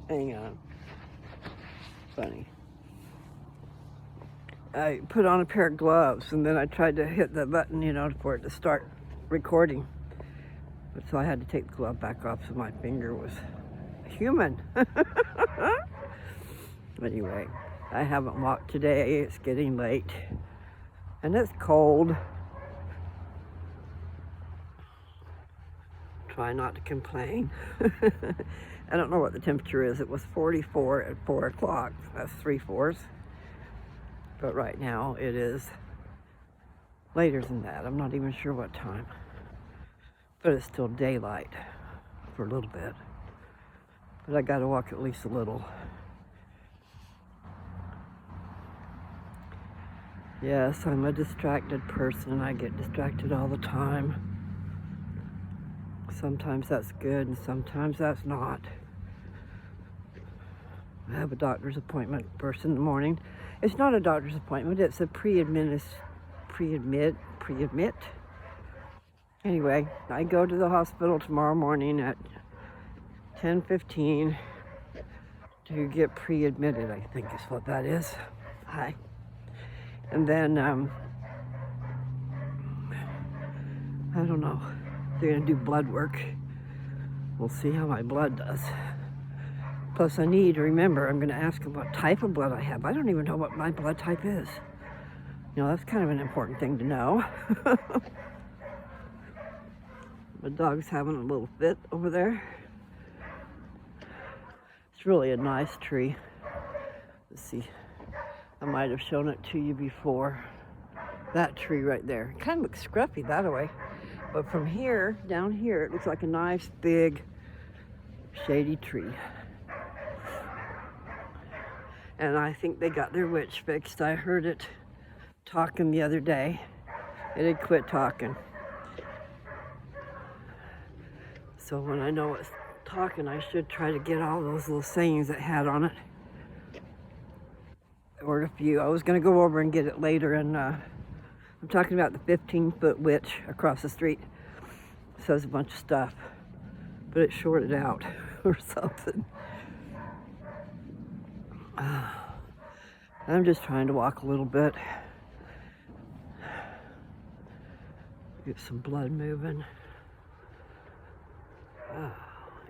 Hang on. Funny. I put on a pair of gloves and then I tried to hit the button, for it to start recording. But so I had to take the glove back off so my finger was human. Anyway, I haven't walked today. It's getting late. And it's cold. Try not to complain. I don't know what the temperature is. It was 44 at 4 o'clock. That's 3/4. But right now it is later than that. I'm not even sure what time. But it's still daylight for a little bit. But I gotta walk at least a little. Yes, I'm a distracted person. I get distracted all the time. Sometimes that's good and sometimes that's not. I have a doctor's appointment first in the morning. It's not a doctor's appointment, it's a pre-admit. Anyway, I go to the hospital tomorrow morning at 10:15 to get pre-admitted, I think is what that is. Hi. And then, I don't know. They're gonna do blood work. We'll see how my blood does. Plus I need to remember, I'm gonna ask them what type of blood I have. I don't even know what my blood type is. That's kind of an important thing to know. The dog's having a little fit over there. It's really a nice tree. Let's see. I might have shown it to you before. That tree right there. It kind of looks scruffy that way. But from here, down here, it looks like a nice, big, shady tree. And I think they got their witch fixed. I heard it talking the other day. It had quit talking. So when I know it's talking, I should try to get all those little sayings it had on it. Or a few. I was going to go over and get it later, and I'm talking about the 15-foot witch across the street. It says a bunch of stuff, but it's shorted out or something. I'm just trying to walk a little bit. Get some blood moving.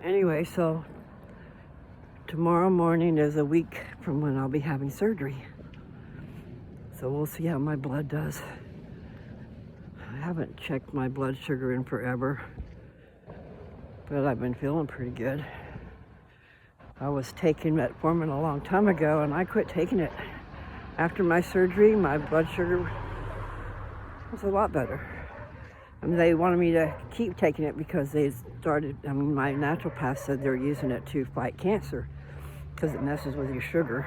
Anyway, so tomorrow morning is a week from when I'll be having surgery. So we'll see how my blood does. I haven't checked my blood sugar in forever, but I've been feeling pretty good. I was taking metformin a long time ago and I quit taking it. After my surgery, my blood sugar was a lot better. They wanted me to keep taking it because they started, my naturopath said they're using it to fight cancer because it messes with your sugar.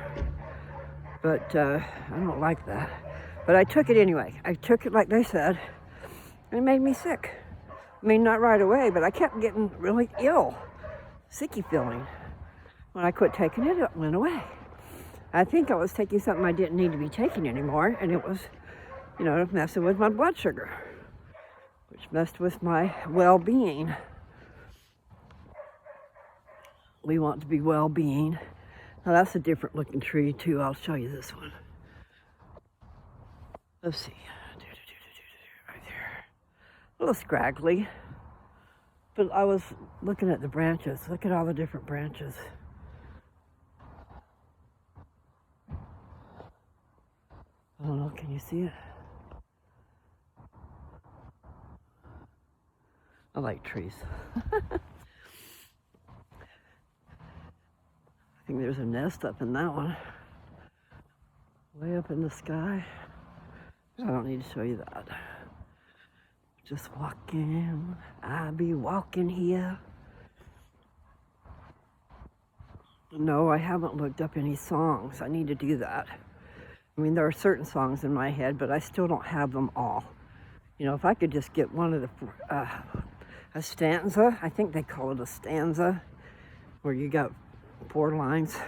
But I don't like that. But I took it anyway. I took it like they said, and it made me sick. Not right away, but I kept getting really ill, sicky feeling. When I quit taking it, it went away. I think I was taking something I didn't need to be taking anymore, and it was, messing with my blood sugar, which messed with my well-being. We want to be well-being. Now that's a different looking tree too. I'll show you this one. Let's see. Right there. A little scraggly. But I was looking at the branches. Look at all the different branches. I don't know, can you see it? I like trees. I think there's a nest up in that one. Way up in the sky. I don't need to show you that. Just walking. I be walking here. No, I haven't looked up any songs. I need to do that. There are certain songs in my head, but I still don't have them all. If I could just get one of the, a stanza, I think they call it a stanza, where you got 4 lines.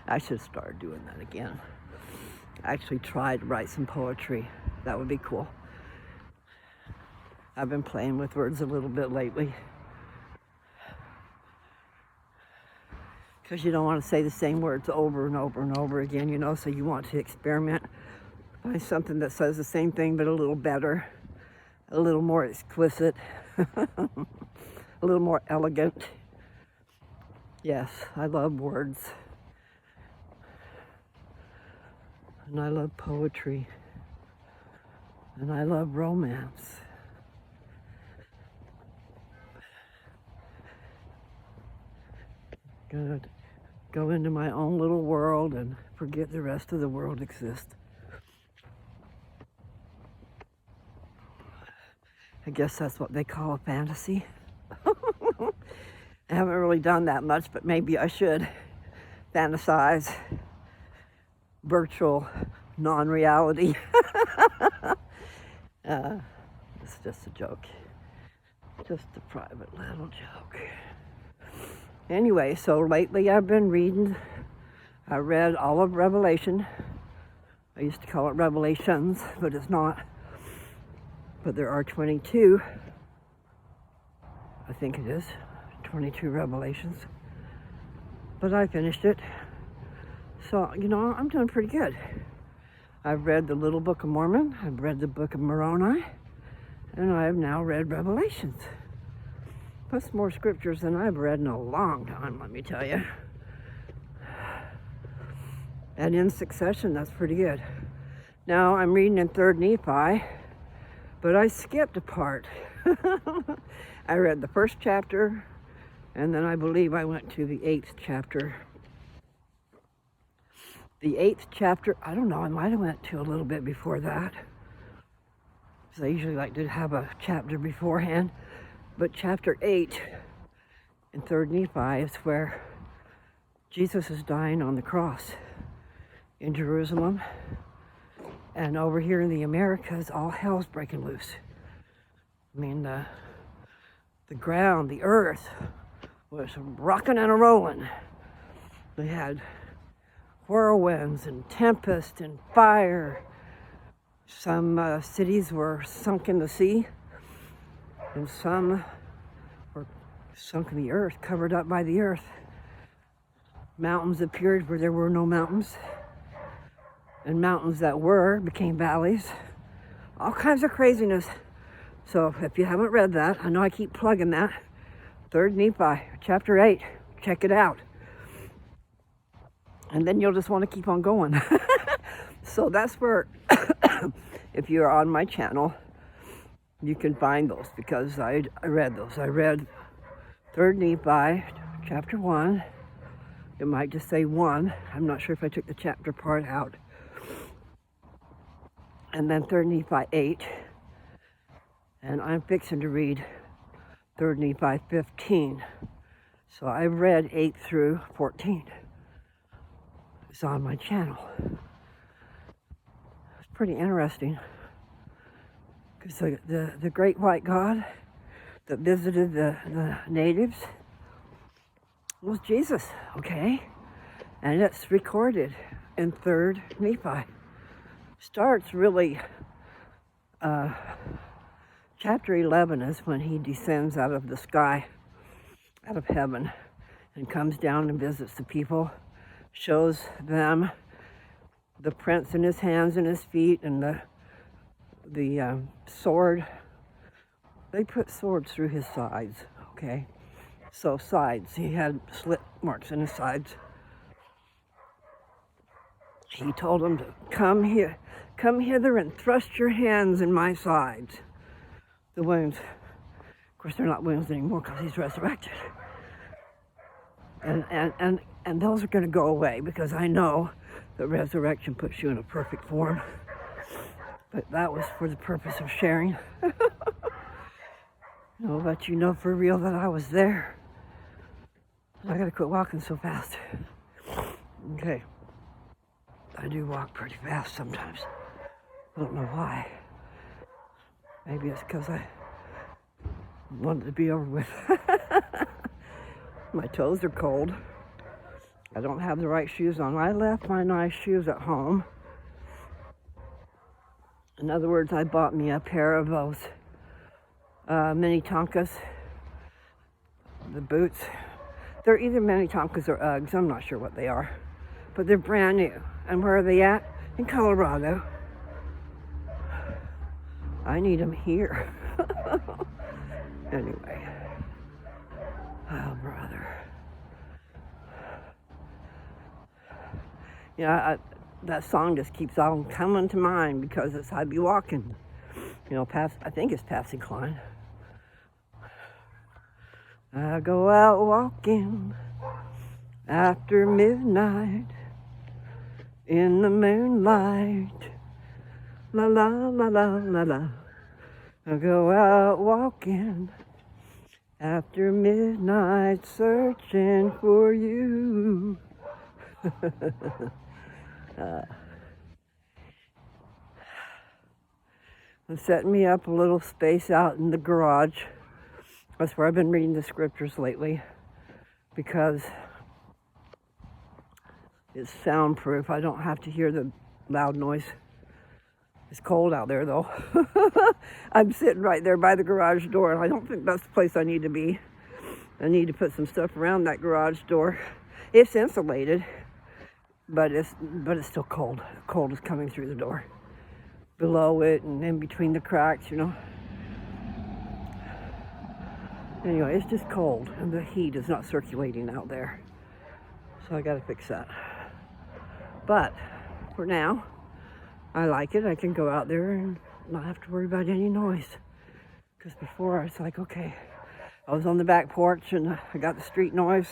I should start doing that again. I actually tried to write some poetry. That would be cool. I've been playing with words a little bit lately. Because you don't want to say the same words over and over and over again, you know, so you want to experiment. Find something that says the same thing but a little better, a little more explicit, a little more elegant. Yes, I love words. And I love poetry. And I love romance. Gonna go into my own little world and forget the rest of the world exists. I guess that's what they call a fantasy. I haven't really done that much, but maybe I should fantasize virtual non-reality. It's just a joke. Just a private little joke. Anyway, so lately I've been reading. I read all of Revelation. I used to call it Revelations, but it's not. But there are 22. I think it is 22 Revelations. But I finished it. So, you know, I'm doing pretty good. I've read the Little Book of Mormon. I've read the Book of Moroni. And I have now read Revelations. That's more scriptures than I've read in a long time, let me tell you. And in succession, that's pretty good. Now I'm reading in 3rd Nephi, but I skipped a part. I read the 1st chapter, and then I believe I went to the 8th chapter. The 8th chapter, I don't know, I might have went to a little bit before that. Because I usually like to have a chapter beforehand. But chapter 8 in 3rd Nephi is where Jesus is dying on the cross in Jerusalem. And over here in the Americas, all hell's breaking loose. I mean, the ground, the earth was rocking and a-rolling. They had whirlwinds and tempest and fire. Some cities were sunk in the sea. And some were sunk in the earth, covered up by the earth. Mountains appeared where there were no mountains. And mountains that were became valleys. All kinds of craziness. So if you haven't read that, I know I keep plugging that. 3rd Nephi, chapter 8. Check it out. And then you'll just want to keep on going. So that's where, if you're on my channel, you can find those, because I read those. I read 3rd Nephi, chapter 1. It might just say 1. I'm not sure if I took the chapter part out. And then 3rd Nephi 8. And I'm fixing to read 3rd Nephi 15. So I've read 8 through 14. It's on my channel. It's pretty interesting. Because the great white God that visited the natives was Jesus, okay? And it's recorded in 3rd Nephi. Starts really, chapter 11 is when he descends out of the sky, out of heaven, and comes down and visits the people, shows them the prints in his hands and his feet, and the sword. They put swords through his sides, okay? So sides, he had slit marks in his sides. He told them to come hither and thrust your hands in my sides. The wounds, of course they're not wounds anymore because he's resurrected. And those are going to go away, because I know that resurrection puts you in a perfect form. But that was for the purpose of sharing. I'll let you know for real that I was there. I gotta quit walking so fast. Okay. I do walk pretty fast sometimes. I don't know why. Maybe it's because I want it to be over with. My toes are cold. I don't have the right shoes on. I left my nice shoes at home. In other words, I bought me a pair of those Minnetonkas, the boots. They're either Minnetonkas or Uggs. I'm not sure what they are. But they're brand new. And where are they at? In Colorado. I need them here. Anyway. Oh, brother. Yeah, that song just keeps on coming to mind because it's I'd be walking. You know, past, I think it's Patsy Cline. I go out walking after midnight in the moonlight. La la la la la la. I go out walking after midnight searching for you. I'm setting me up a little space out in the garage. That's where I've been reading the scriptures lately because it's soundproof. I don't have to hear the loud noise. It's cold out there though. I'm sitting right there by the garage door and I don't think that's the place I need to be. I need to put some stuff around that garage door. It's insulated, but it's still cold. The cold is coming through the door. Below it and in between the cracks, you know. Anyway, it's just cold and the heat is not circulating out there. So I gotta fix that. But for now, I like it. I can go out there and not have to worry about any noise. Because before I was like, okay, I was on the back porch and I got the street noise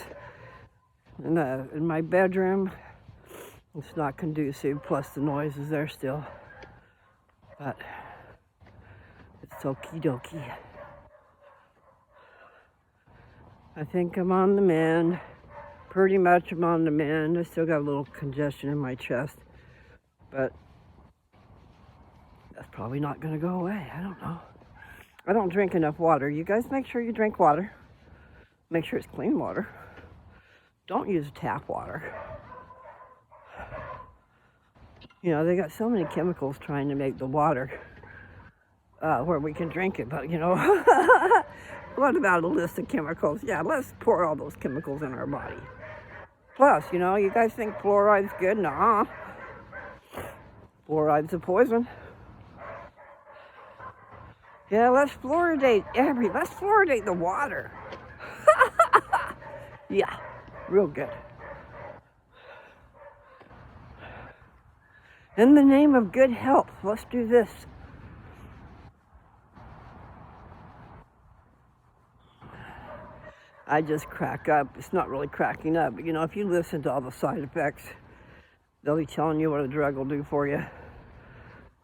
in my bedroom. It's not conducive, plus the noise is there still. But it's okie dokie. I think I'm on the mend. Pretty much I'm on the mend. I still got a little congestion in my chest. But that's probably not going to go away. I don't know. I don't drink enough water. You guys make sure you drink water. Make sure it's clean water. Don't use tap water. You know, they got so many chemicals trying to make the water where we can drink it. But, you know, what about a list of chemicals? Yeah, let's pour all those chemicals in our body. Plus, you know, you guys think fluoride's good? Nah. Fluoride's a poison. Yeah, let's fluoridate the water. Yeah, real good. In the name of good health, let's do this. I just crack up. It's not really cracking up, but you know, if you listen to all the side effects, they'll be telling you what a drug will do for you.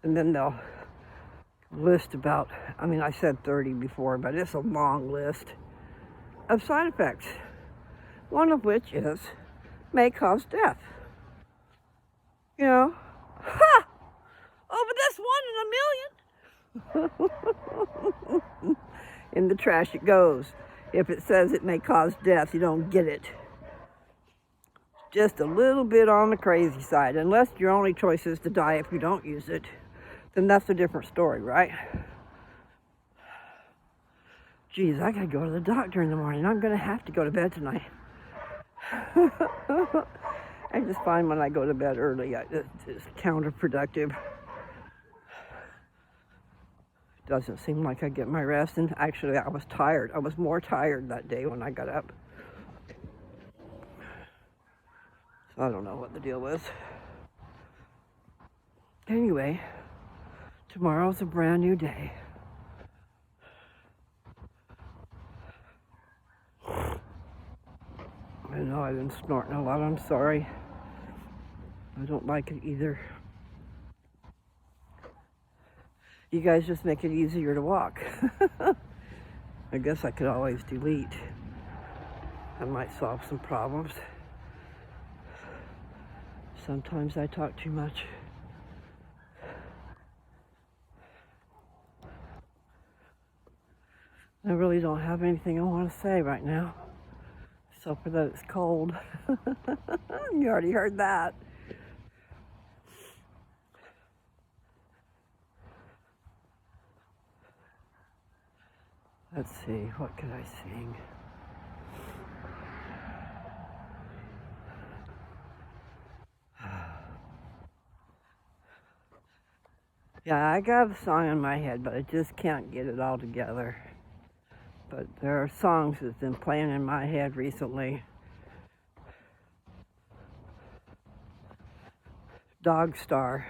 And then they'll list about, I mean, I said 30 before, but it's a long list of side effects. One of which is may cause death. You know, ha! Oh, but that's 1 in a million. In the trash it goes. If it says it may cause death, you don't get it. Just a little bit on the crazy side. Unless your only choice is to die if you don't use it, then that's a different story, right? Geez, I gotta go to the doctor in the morning. I'm gonna have to go to bed tonight. I just find when I go to bed early, it's counterproductive. Doesn't seem like I get my rest, and actually I was tired. I was more tired that day when I got up. So I don't know what the deal was. Anyway, tomorrow's a brand new day. I know I've been snorting a lot, I'm sorry. I don't like it either. You guys just make it easier to walk. I guess I could always delete. I might solve some problems. Sometimes I talk too much. I really don't have anything I want to say right now. Except for that it's cold. You already heard that. Let's see, what could I sing? Yeah, I got a song in my head, but I just can't get it all together. But there are songs that's been playing in my head recently. Dog Star.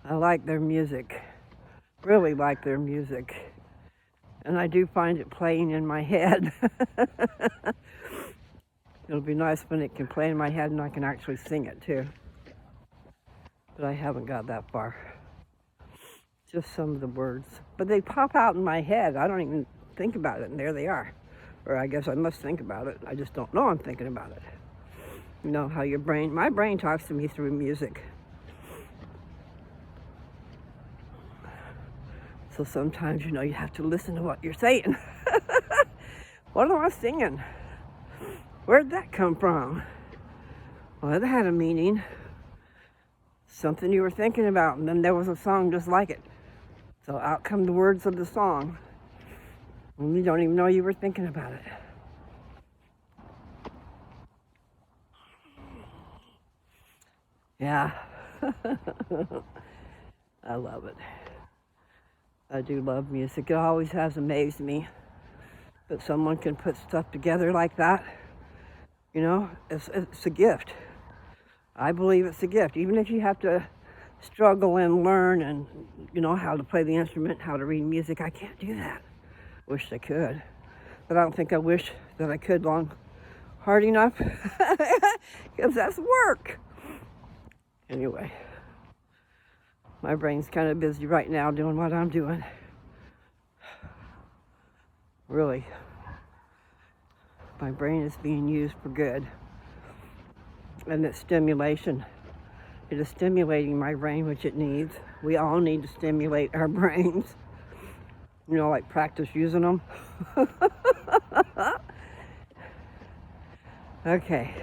I like their music. Really like their music. And I do find it playing in my head. It'll be nice when it can play in my head and I can actually sing it too. But I haven't got that far. Just some of the words. But they pop out in my head. I don't even think about it, and there they are. Or I guess I must think about it. I just don't know I'm thinking about it. You know how my brain talks to me through music. So sometimes, you have to listen to what you're saying. What am I singing? Where'd that come from? Well, it had a meaning. Something you were thinking about, and then there was a song just like it. So out come the words of the song. And you don't even know you were thinking about it. Yeah. I love it. I do love music. It always has amazed me that someone can put stuff together like that. It's a gift. I believe it's a gift. Even if you have to struggle and learn and, how to play the instrument, how to read music, I can't do that. Wish I could. But I don't think I wish that I could hard enough, because that's work. Anyway, my brain's kind of busy right now doing what I'm doing. Really, my brain is being used for good. And it's stimulation. It is stimulating my brain, which it needs. We all need to stimulate our brains. Like practice using them. Okay.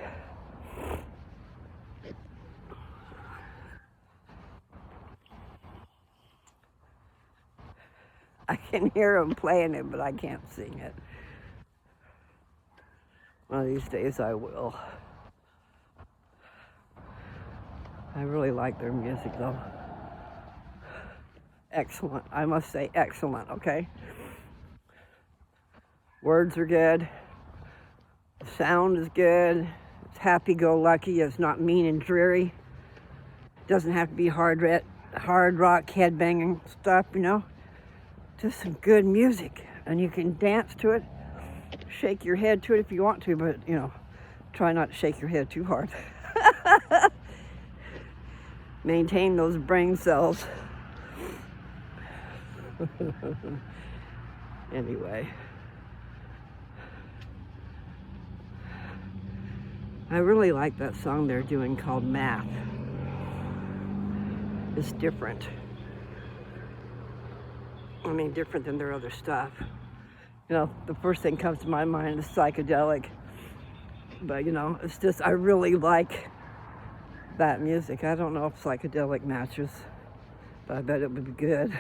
I can hear them playing it, but I can't sing it. One of these days I will. I really like their music though. Excellent. I must say excellent, okay? Words are good. The sound is good. It's happy-go-lucky. It's not mean and dreary. It doesn't have to be hard rock, headbanging stuff, Just some good music. And you can dance to it, shake your head to it if you want to, but, try not to shake your head too hard. Maintain those brain cells. Anyway. I really like that song they're doing called Math. It's different. Different than their other stuff. The first thing comes to my mind is psychedelic. But, it's just, I really like that music. I don't know if psychedelic matches, but I bet it would be good.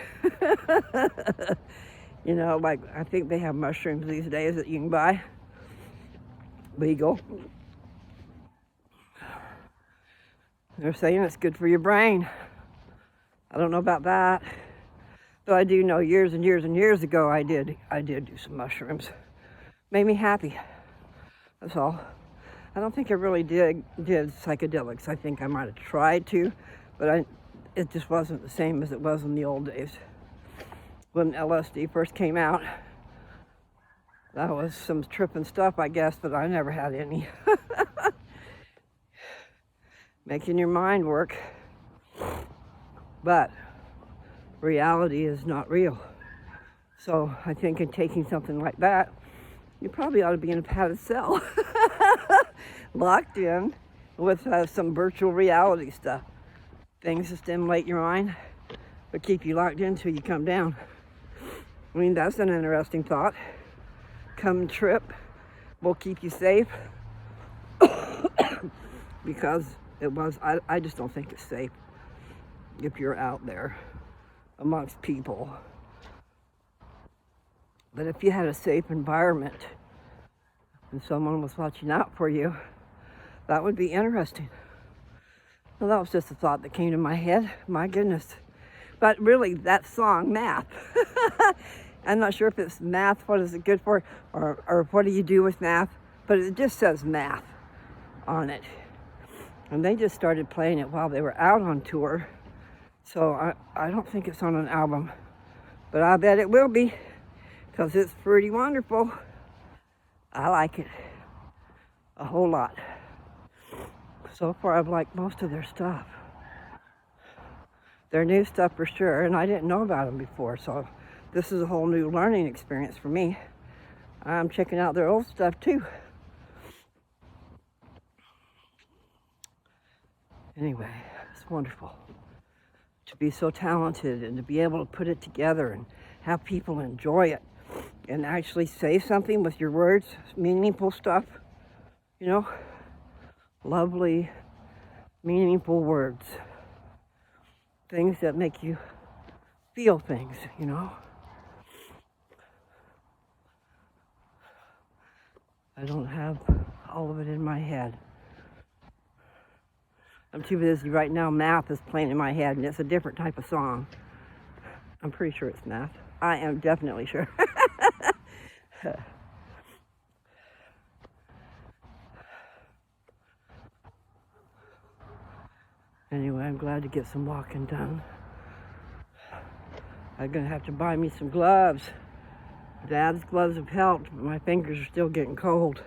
I think they have mushrooms these days that you can buy. Legal. They're saying it's good for your brain. I don't know about that. Though I do know years and years and years ago I did do some mushrooms. Made me happy. That's all. I don't think I really did psychedelics. I think I might have tried to, but it just wasn't the same as it was in the old days. When LSD first came out, that was some tripping stuff, I guess, but I never had any. Making your mind work. But reality is not real. So I think in taking something like that, you probably ought to be in a padded cell. Locked in with some virtual reality stuff. Things to stimulate your mind, but keep you locked in until you come down. That's an interesting thought. Come trip will keep you safe. Because I just don't think it's safe if you're out there amongst people But if you had a safe environment and someone was watching out for you, that would be interesting. Well, that was just a thought that came to my head. My goodness. But really, that song, Math. I'm not sure if it's math, what is it good for, or what do you do with math, but it just says math on it. And they just started playing it while they were out on tour. So I don't think it's on an album, but I bet it will be, because it's pretty wonderful. I like it a whole lot. So far, I've liked most of their stuff. Their new stuff for sure, and I didn't know about them before, so this is a whole new learning experience for me. I'm checking out their old stuff too. Anyway, it's wonderful to be so talented and to be able to put it together and have people enjoy it and actually say something with your words, meaningful stuff, you know, lovely, meaningful words, things that make you feel things, you know. I don't have all of it in my head. I'm too busy right now. Math is playing in my head, and it's a different type of song. I'm pretty sure it's Math. I am definitely sure. Anyway, I'm glad to get some walking done. I'm gonna have to buy me some gloves. Dad's gloves have helped, but my fingers are still getting cold.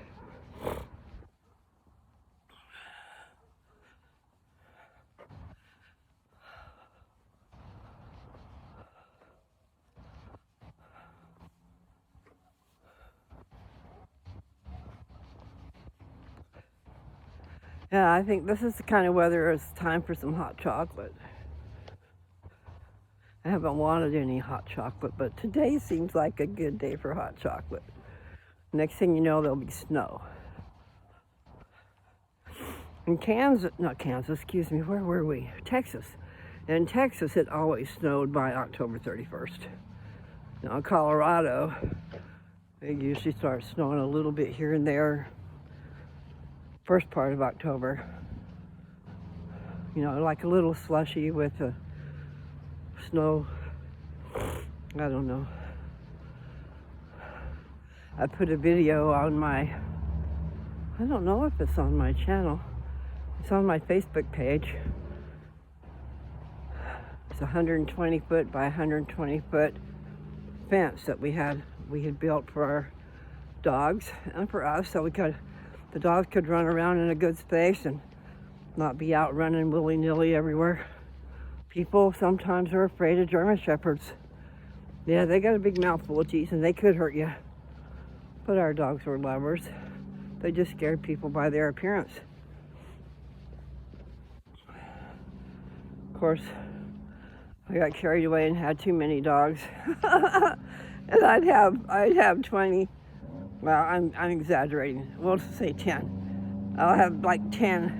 Yeah, I think this is the kind of weather it's time for some hot chocolate. I haven't wanted any hot chocolate, but today seems like a good day for hot chocolate. Next thing you know, there'll be snow. In Kansas, not Kansas, excuse me, where were we? Texas. And in Texas, it always snowed by October 31st. Now in Colorado, it usually starts snowing a little bit here and there, first part of October. You know, like a little slushy with a snow. I don't know. I put a video on my, I don't know if it's on my channel. It's on my Facebook page. It's a 120 foot by 120 foot fence that we had built for our dogs and for us, so the dogs could run around in a good space and not be out running willy-nilly everywhere. People sometimes are afraid of German Shepherds. Yeah, they got a big mouthful of teeth and they could hurt you. But our dogs were lovers. They just scared people by their appearance. Of course, I got carried away and had too many dogs. And I'd have 20. Well, I'm exaggerating. We'll just say 10. I'll have like 10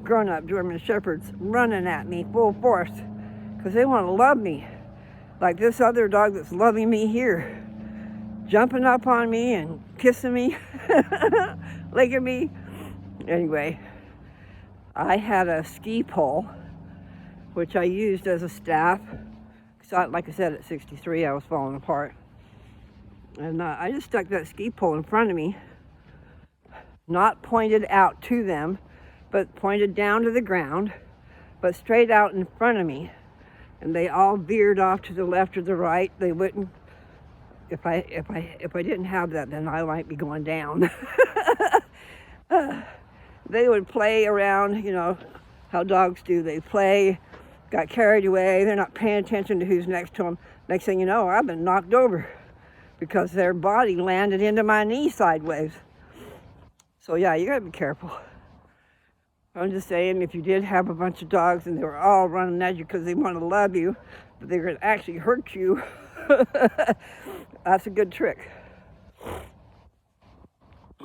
grown-up German Shepherds running at me full force because they want to love me. Like this other dog that's loving me here, jumping up on me and kissing me, licking me. Anyway, I had a ski pole, which I used as a staff. So, like I said, at 63, I was falling apart. And I just stuck that ski pole in front of me, not pointed out to them, but pointed down to the ground, but straight out in front of me. And they all veered off to the left or the right. They wouldn't. If I didn't have that, then I might be going down. They would play around, you know, how dogs do. They play, got carried away. They're not paying attention to who's next to them. Next thing you know, I've been knocked over because their body landed into my knee sideways. So yeah, you gotta be careful. I'm just saying, if you did have a bunch of dogs and they were all running at you because they want to love you, but they're gonna actually hurt you, that's a good trick.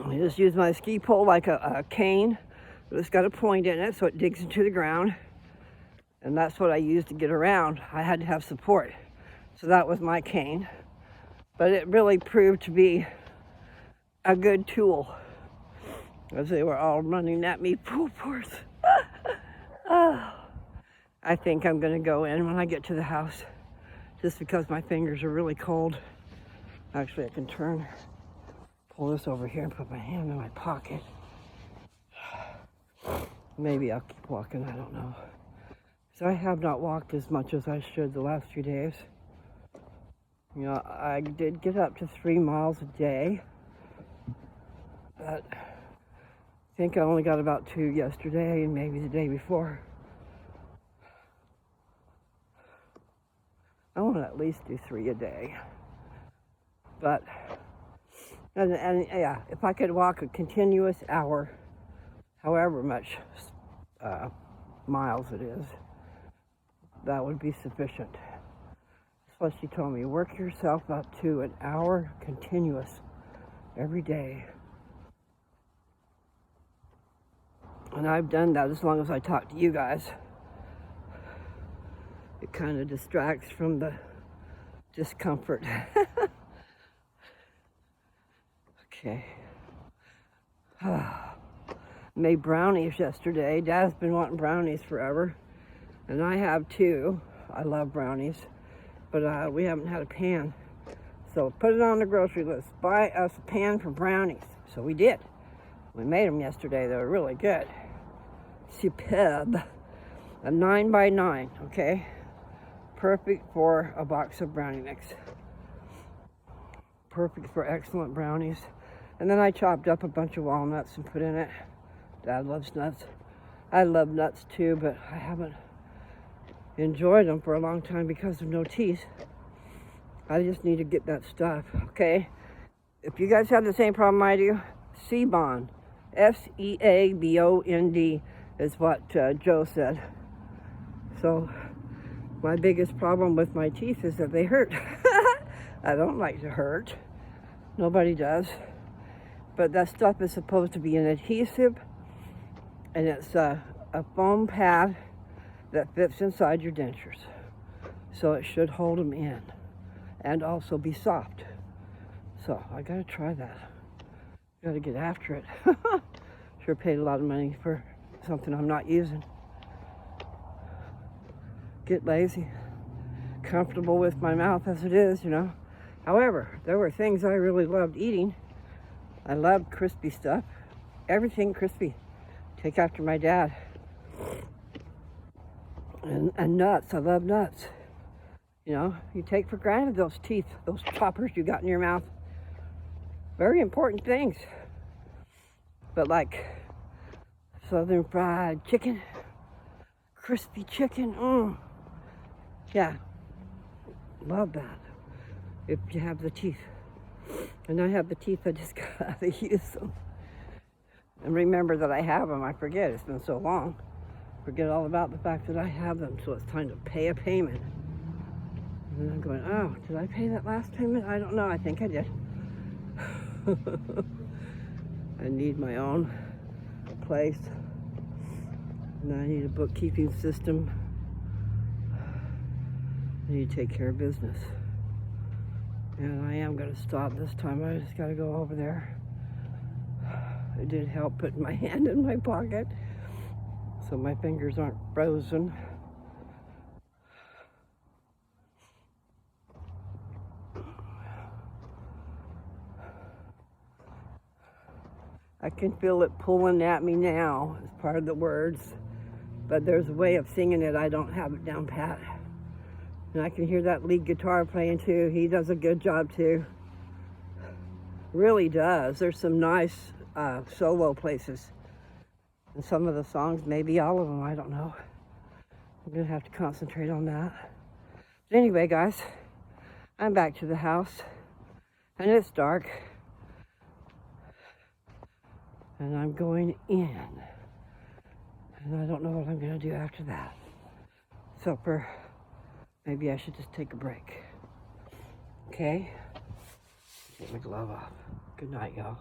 I just use my ski pole like a cane. It's got a point in it so it digs into the ground. And that's what I used to get around. I had to have support. So that was my cane. But it really proved to be a good tool, as they were all running at me full force. I think I'm going to go in when I get to the house, just because my fingers are really cold. Actually, I can pull this over here and put my hand in my pocket. Maybe I'll keep walking, I don't know. So I have not walked as much as I should the last few days. You know, I did get up to 3 miles a day, but I think I only got about 2 yesterday and maybe the day before. I want to at least do 3 a day. But, and yeah, if I could walk a continuous hour, however much miles it is, that would be sufficient. That's what she told me. Work yourself up to an hour continuous every day. And I've done that as long as I talk to you guys. It kind of distracts from the discomfort. Okay. Made brownies yesterday. Dad's been wanting brownies forever. And I have too. I love brownies. But we haven't had a pan. So put it on the grocery list. Buy us a pan for brownies. So we did. We made them yesterday. They were really good. Superb. A 9 by 9, okay? Perfect for a box of brownie mix. Perfect for excellent brownies. And then I chopped up a bunch of walnuts and put in it. Dad loves nuts. I love nuts too, but I haven't enjoyed them for a long time because of no teeth. I just need to get that stuff, okay? If you guys have the same problem I do, Seabond, Seabond is what Joe said. So my biggest problem with my teeth is that they hurt. I don't like to hurt. Nobody does. But that stuff is supposed to be an adhesive, and it's a foam pad that fits inside your dentures. So it should hold them in and also be soft. So I gotta try that. Gotta get after it. Sure paid a lot of money for something I'm not using. Get lazy. Comfortable with my mouth as it is, you know. However, there were things I really loved eating. I loved crispy stuff. Everything crispy. Take after my dad. And nuts. I love nuts. You know, you take for granted those teeth, those choppers you got in your mouth. Very important things. But like southern fried chicken, crispy chicken, yeah, love that. If you have the teeth. And I have the teeth, I just gotta use them. And remember that I have them. I forget, it's been so long. Forget all about the fact that I have them, so it's time to pay a payment. And then I'm going, oh, did I pay that last payment? I don't know, I think I did. I need my own place. And I need a bookkeeping system. I need to take care of business. And I am going to stop this time. I just got to go over there. It did help putting my hand in my pocket so my fingers aren't frozen. I can feel it pulling at me now as part of the words, but there's a way of singing it. I don't have it down pat. And I can hear that lead guitar playing too. He does a good job too. Really does. There's some nice solo places. And some of the songs, maybe all of them, I don't know. I'm gonna have to concentrate on that. But anyway, guys, I'm back to the house and it's dark. And I'm going in. And I don't know what I'm gonna do after that. Supper. Maybe I should just take a break. Okay? Take my glove off. Good night, y'all.